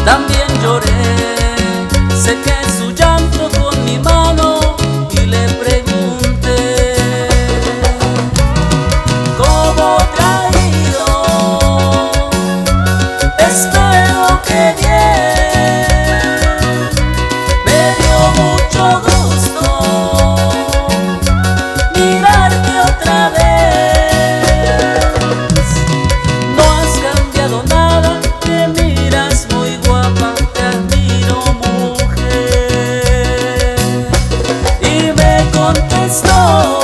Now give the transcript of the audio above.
También lloré, sequé su llanto con mi mano y le pregunté: ¿cómo te ha ido? Espero que bien. Me dio mucho gusto mirarte otra vez. No has cambiado nada, te miras muy guapa, te admiro, mujer. Y me contestó: